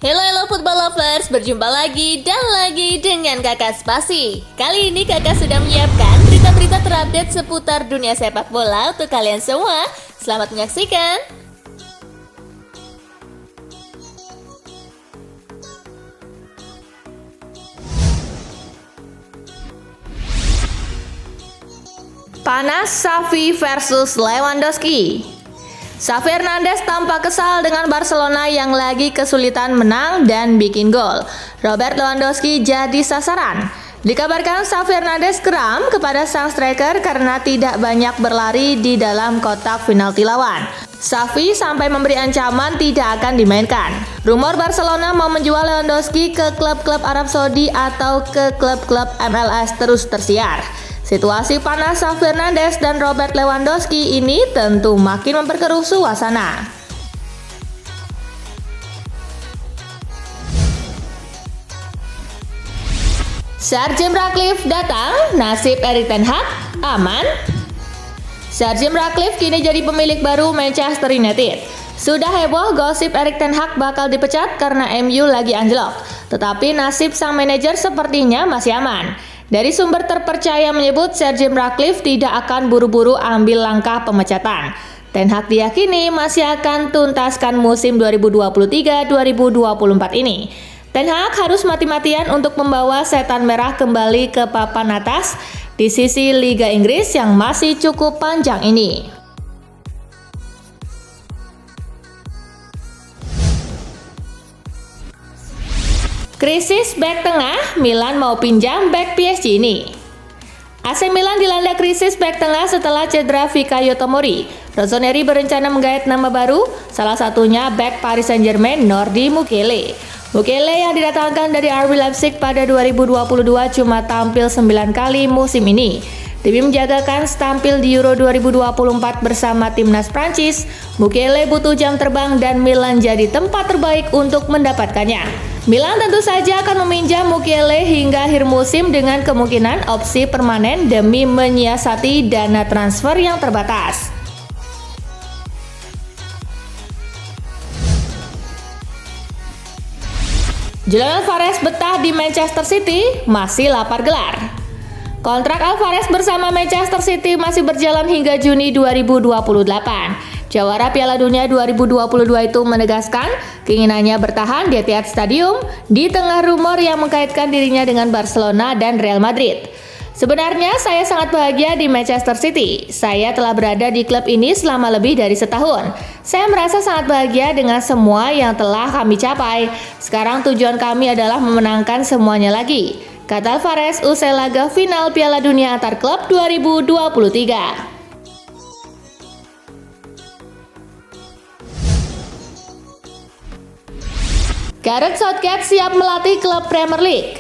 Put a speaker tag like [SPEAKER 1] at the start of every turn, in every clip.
[SPEAKER 1] Hello football lovers, berjumpa lagi dan lagi dengan Kakak Spasi. Kali ini Kakak sudah menyiapkan berita-berita terupdate seputar dunia sepak bola untuk kalian semua. Selamat menyaksikan. Panas Xavi versus Lewandowski. Xavi Hernandez tampak kesal dengan Barcelona yang lagi kesulitan menang dan bikin gol. Robert Lewandowski jadi sasaran. Dikabarkan Xavi Hernandez geram kepada sang striker karena tidak banyak berlari di dalam kotak penalti lawan. Xavi sampai memberi ancaman tidak akan dimainkan. Rumor Barcelona mau menjual Lewandowski ke klub-klub Arab Saudi atau ke klub-klub MLS terus tersiar. Situasi panas Xavi Hernandez dan Robert Lewandowski ini tentu makin memperkeruh suasana. Sir Jim Ratcliffe datang, nasib Erik ten Hag aman? Sir Jim Ratcliffe kini jadi pemilik baru Manchester United. Sudah heboh gosip Erik ten Hag bakal dipecat karena MU lagi anjlok. Tetapi nasib sang manajer sepertinya masih aman. Dari sumber terpercaya menyebut Sir Jim Ratcliffe tidak akan buru-buru ambil langkah pemecatan. Ten Hag diyakini masih akan tuntaskan musim 2023-2024 ini. Ten Hag harus mati-matian untuk membawa setan merah kembali ke papan atas di sisi Liga Inggris yang masih cukup panjang ini. Krisis bek tengah, Milan mau pinjam bek PSG ini. AC Milan dilanda krisis bek tengah setelah cedera Fikayo Tomori. Rossoneri berencana menggait nama baru, salah satunya bek Paris Saint-Germain Nordi Mukiele. Mukiele yang didatangkan dari RB Leipzig pada 2022 cuma tampil 9 kali musim ini. Demi menjaga kans tampil di Euro 2024 bersama timnas Prancis, Mukiele butuh jam terbang dan Milan jadi tempat terbaik untuk mendapatkannya. Milan tentu saja akan meminjam Mukiele hingga akhir musim dengan kemungkinan opsi permanen demi menyiasati dana transfer yang terbatas. Julian Alvarez betah di Manchester City, masih lapar gelar. Kontrak Alvarez bersama Manchester City masih berjalan hingga Juni 2028. Jawara Piala Dunia 2022 itu menegaskan keinginannya bertahan di Etihad Stadium di tengah rumor yang mengkaitkan dirinya dengan Barcelona dan Real Madrid. Sebenarnya saya sangat bahagia di Manchester City. Saya telah berada di klub ini selama lebih dari setahun. Saya merasa sangat bahagia dengan semua yang telah kami capai. Sekarang tujuan kami adalah memenangkan semuanya lagi, kata Alvarez usai laga final Piala Dunia antar klub 2023. Gareth Southgate siap melatih klub Premier League.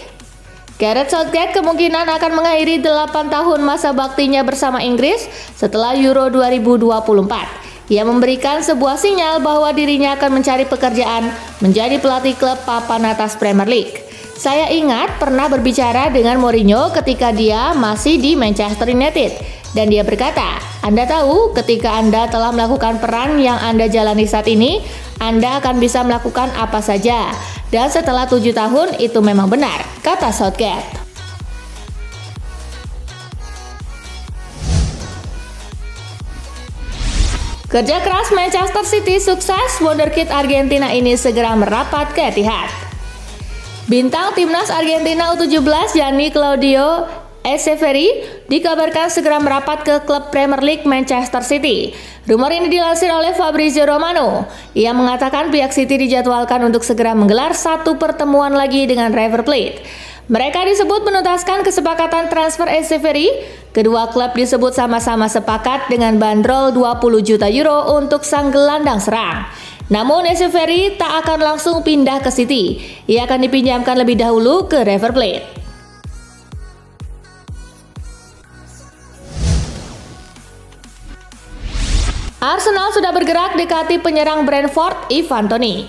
[SPEAKER 1] Gareth Southgate kemungkinan akan mengakhiri 8 tahun masa baktinya bersama Inggris setelah Euro 2024. Ia memberikan sebuah sinyal bahwa dirinya akan mencari pekerjaan menjadi pelatih klub papan atas Premier League. Saya ingat pernah berbicara dengan Mourinho ketika dia masih di Manchester United. Dan dia berkata, Anda tahu ketika Anda telah melakukan peran yang Anda jalani saat ini, Anda akan bisa melakukan apa saja. Dan setelah 7 tahun itu memang benar, kata Southgate. Kerja keras Manchester City sukses, wonderkid Argentina ini segera merapat ke Etihad. Bintang timnas Argentina U17 Gianni Claudio Echeverri dikabarkan segera merapat ke klub Premier League Manchester City. Rumor ini dilansir oleh Fabrizio Romano. Ia mengatakan pihak City dijadwalkan untuk segera menggelar satu pertemuan lagi dengan River Plate. Mereka disebut menuntaskan kesepakatan transfer Echeverri. Kedua klub disebut sama-sama sepakat dengan bandrol 20 juta euro untuk sang gelandang serang. Namun Echeverri tak akan langsung pindah ke City. Ia akan dipinjamkan lebih dahulu ke River Plate. Arsenal sudah bergerak dekati penyerang Brentford, Ivan Toney.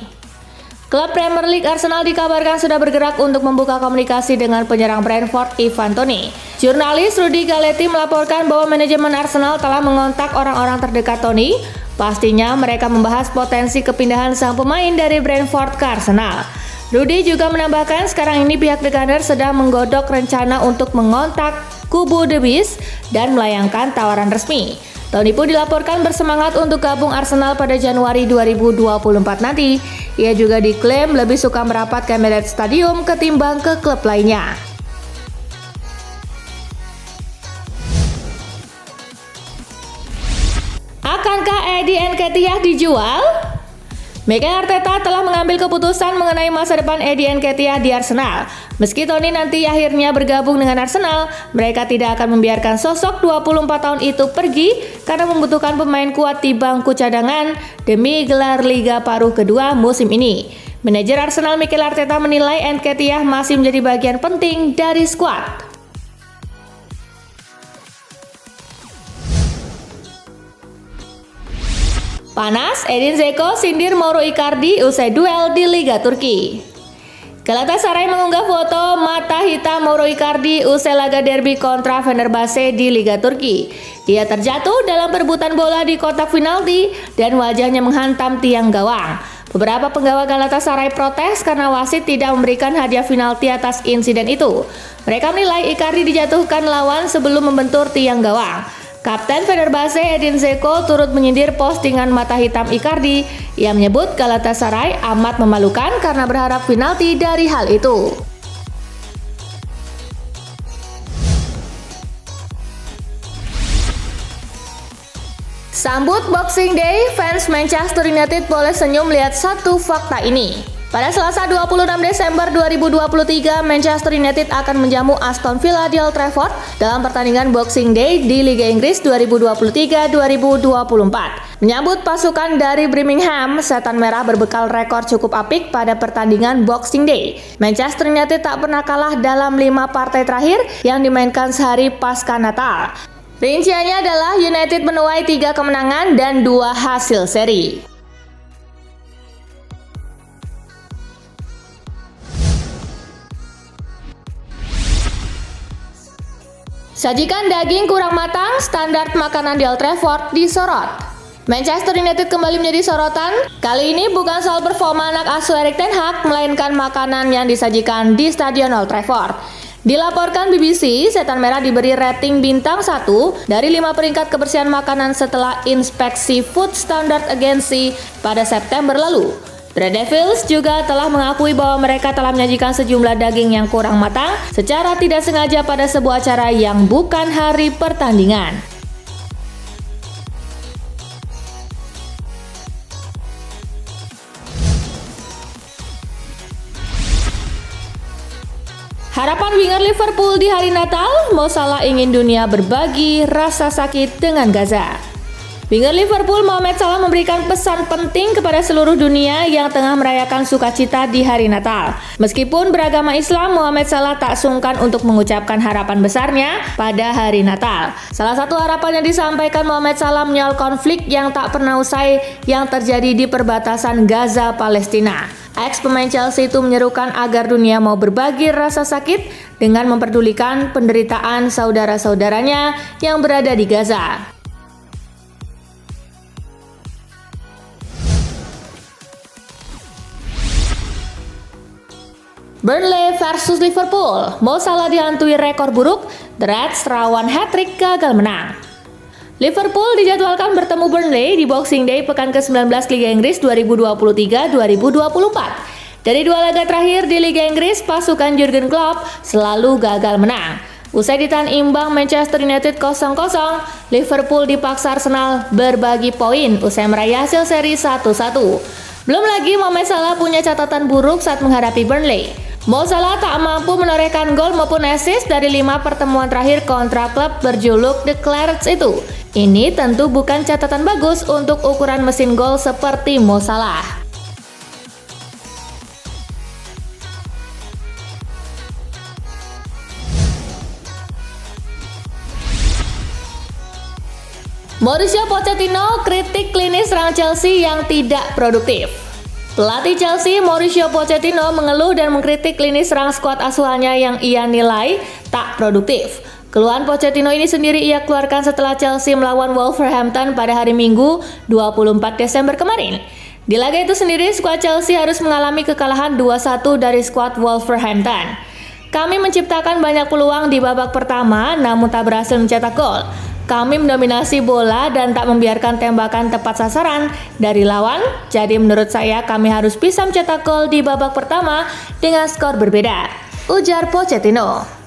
[SPEAKER 1] Klub Premier League Arsenal dikabarkan sudah bergerak untuk membuka komunikasi dengan penyerang Brentford, Ivan Toney. Jurnalis Rudy Galetti melaporkan bahwa manajemen Arsenal telah mengontak orang-orang terdekat Toney Pastinya mereka membahas potensi kepindahan sang pemain dari Brentford ke Arsenal. Rudy juga menambahkan sekarang ini pihak The Gunners sedang menggodok rencana untuk mengontak kubu The Bees dan melayangkan tawaran resmi. Tony pun dilaporkan bersemangat untuk gabung Arsenal pada Januari 2024 nanti. Ia juga diklaim lebih suka merapat ke Emirates Stadium ketimbang ke klub lainnya. Akankah Eddie Nketiah dijual? Mikel Arteta telah mengambil keputusan mengenai masa depan Eddie Nketiah di Arsenal. Meski Tony nanti akhirnya bergabung dengan Arsenal, mereka tidak akan membiarkan sosok 24 tahun itu pergi karena membutuhkan pemain kuat di bangku cadangan demi gelar Liga Paruh kedua musim ini. Manajer Arsenal Mikel Arteta menilai Nketiah masih menjadi bagian penting dari skuad. Panas, Edin Dzeko sindir Mauro Icardi usai duel di Liga Turki. Galatasaray mengunggah foto mata hitam Mauro Icardi usai laga derby kontra Fenerbahce di Liga Turki. Ia terjatuh dalam perebutan bola di kotak penalti dan wajahnya menghantam tiang gawang. Beberapa penggawa Galatasaray protes karena wasit tidak memberikan hadiah penalti atas insiden itu. Mereka menilai Icardi dijatuhkan lawan sebelum membentur tiang gawang. Kapten Fenerbahce Edin Dzeko turut menyindir postingan mata hitam Icardi. Ia menyebut Galatasaray amat memalukan karena berharap penalti dari hal itu. Sambut Boxing Day, fans Manchester United boleh senyum lihat satu fakta ini. Pada Selasa 26 Desember 2023, Manchester United akan menjamu Aston Villa di Old Trafford dalam pertandingan Boxing Day di Liga Inggris 2023-2024. Menyambut pasukan dari Birmingham, Setan Merah berbekal rekor cukup apik pada pertandingan Boxing Day. Manchester United tak pernah kalah dalam 5 partai terakhir yang dimainkan sehari pasca Natal. Rinciannya adalah United menuai 3 kemenangan dan 2 hasil seri. Sajikan daging kurang matang, standar makanan di Old Trafford disorot. Manchester United kembali menjadi sorotan. Kali ini bukan soal performa anak asuh Erik ten Hag, melainkan makanan yang disajikan di Stadion Old Trafford. Dilaporkan BBC, Setan Merah diberi rating bintang 1 dari 5 peringkat kebersihan makanan setelah inspeksi Food Standard Agency pada September lalu. The Red Devils juga telah mengakui bahwa mereka telah menyajikan sejumlah daging yang kurang matang secara tidak sengaja pada sebuah acara yang bukan hari pertandingan. Harapan winger Liverpool di hari Natal, Mo Salah ingin dunia berbagi rasa sakit dengan Gaza. Winger Liverpool Mohamed Salah memberikan pesan penting kepada seluruh dunia yang tengah merayakan sukacita di hari Natal. Meskipun beragama Islam, Mohamed Salah tak sungkan untuk mengucapkan harapan besarnya pada hari Natal. Salah satu harapan yang disampaikan Mohamed Salah menyoal konflik yang tak pernah usai yang terjadi di perbatasan Gaza, Palestina. Ex pemain Chelsea itu menyerukan agar dunia mau berbagi rasa sakit dengan memperdulikan penderitaan saudara-saudaranya yang berada di Gaza. Burnley versus Liverpool, Mo Salah dihantui rekor buruk, The Reds rawan hat-trick gagal menang. Liverpool dijadwalkan bertemu Burnley di Boxing Day pekan ke-19 Liga Inggris 2023-2024. Dari 2 laga terakhir di Liga Inggris, pasukan Jurgen Klopp selalu gagal menang. Usai ditahan imbang Manchester United 0-0, Liverpool dipaksa Arsenal berbagi poin usai meraih hasil seri 1-1. Belum lagi Mohamed Salah punya catatan buruk saat menghadapi Burnley. Mo Salah tak mampu menorehkan gol maupun assist dari 5 pertemuan terakhir kontra klub berjuluk The Clarets itu. Ini tentu bukan catatan bagus untuk ukuran mesin gol seperti Mo Salah. Mauricio Pochettino kritik klinis serang Chelsea yang tidak produktif. Pelatih Chelsea Mauricio Pochettino mengeluh dan mengkritik lini serang skuad asuhannya yang ia nilai tak produktif. Keluhan Pochettino ini sendiri ia keluarkan setelah Chelsea melawan Wolverhampton pada hari Minggu 24 Desember kemarin. Di laga itu sendiri, skuad Chelsea harus mengalami kekalahan 2-1 dari skuad Wolverhampton. Kami menciptakan banyak peluang di babak pertama, namun tak berhasil mencetak gol. Kami mendominasi bola dan tak membiarkan tembakan tepat sasaran dari lawan. Jadi menurut saya kami harus bisa mencetak gol di babak pertama dengan skor berbeda, ujar Pochettino.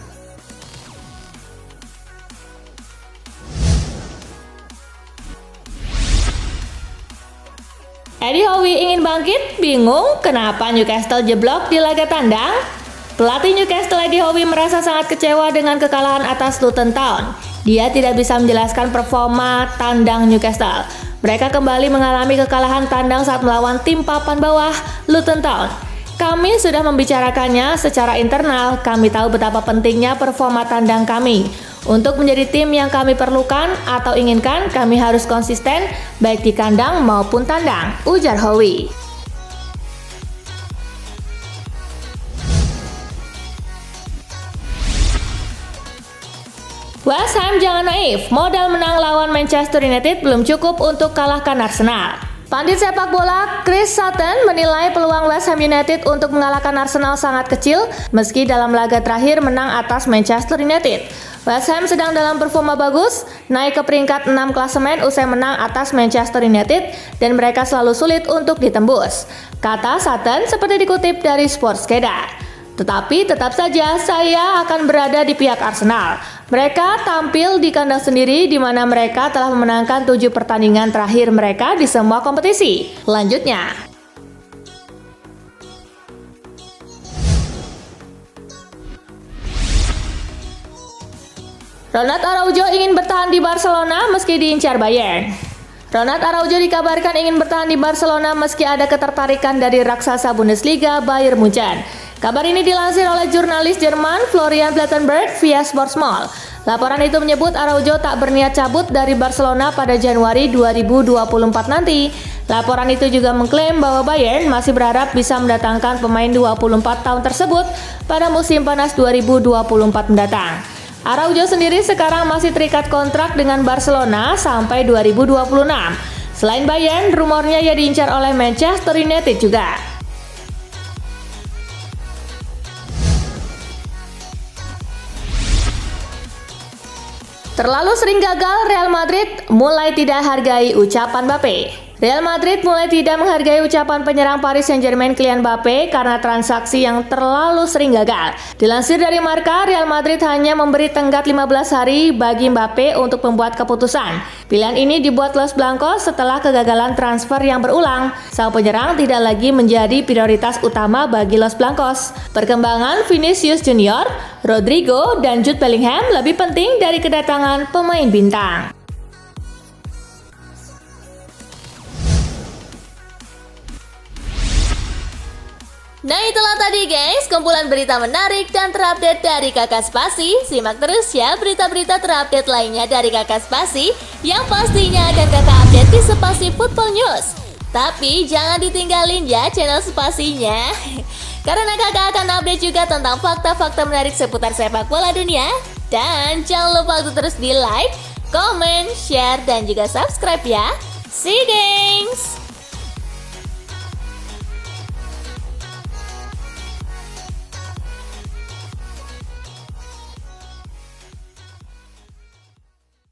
[SPEAKER 1] Eddie Howe ingin bangkit, bingung kenapa Newcastle jeblok di laga tandang? Pelatih Newcastle Eddie Howe merasa sangat kecewa dengan kekalahan atas Luton Town. Dia tidak bisa menjelaskan performa tandang Newcastle. Mereka kembali mengalami kekalahan tandang saat melawan tim papan bawah Luton Town. Kami sudah membicarakannya secara internal, kami tahu betapa pentingnya performa tandang kami. Untuk menjadi tim yang kami perlukan atau inginkan, kami harus konsisten baik di kandang maupun tandang, ujar Howe. West Ham jangan naif, modal menang lawan Manchester United belum cukup untuk kalahkan Arsenal. Pandit sepak bola Chris Sutton menilai peluang West Ham United untuk mengalahkan Arsenal sangat kecil meski dalam laga terakhir menang atas Manchester United. West Ham sedang dalam performa bagus, naik ke peringkat 6 klasemen usai menang atas Manchester United dan mereka selalu sulit untuk ditembus, kata Sutton seperti dikutip dari Sportskeda. Tetapi tetap saja saya akan berada di pihak Arsenal. Mereka tampil di kandang sendiri di mana mereka telah memenangkan 7 pertandingan terakhir mereka di semua kompetisi. Lanjutnya, Ronald Araujo ingin bertahan di Barcelona meski diincar Bayern. Ronald Araujo dikabarkan ingin bertahan di Barcelona meski ada ketertarikan dari raksasa Bundesliga Bayern Munchen. Kabar ini dilansir oleh jurnalis Jerman Florian Plettenberg via Sportsmall. Laporan itu menyebut Araujo tak berniat cabut dari Barcelona pada Januari 2024 nanti. Laporan itu juga mengklaim bahwa Bayern masih berharap bisa mendatangkan pemain 24 tahun tersebut pada musim panas 2024 mendatang. Araujo sendiri sekarang masih terikat kontrak dengan Barcelona sampai 2026. Selain Bayern, rumornya ia diincar oleh Manchester United juga. Terlalu sering gagal, Real Madrid mulai tidak hargai ucapan Mbappe. Real Madrid mulai tidak menghargai ucapan penyerang Paris Saint-Germain Kylian Mbappe karena transaksi yang terlalu sering gagal. Dilansir dari Marca, Real Madrid hanya memberi tenggat 15 hari bagi Mbappe untuk membuat keputusan. Pilihan ini dibuat Los Blancos setelah kegagalan transfer yang berulang. Sang penyerang tidak lagi menjadi prioritas utama bagi Los Blancos. Perkembangan Vinicius Junior, Rodrigo, dan Jude Bellingham lebih penting dari kedatangan pemain bintang. Nah itulah tadi guys, kumpulan berita menarik dan terupdate dari Kakak Spasi. Simak terus ya berita-berita terupdate lainnya dari Kakak Spasi yang pastinya akan Kakak update di Spasi Football News. Tapi jangan ditinggalin ya channel Spasinya, karena Kakak akan update juga tentang fakta-fakta menarik seputar sepak bola dunia. Dan jangan lupa untuk terus di like, comment, share, dan juga subscribe ya. See you guys!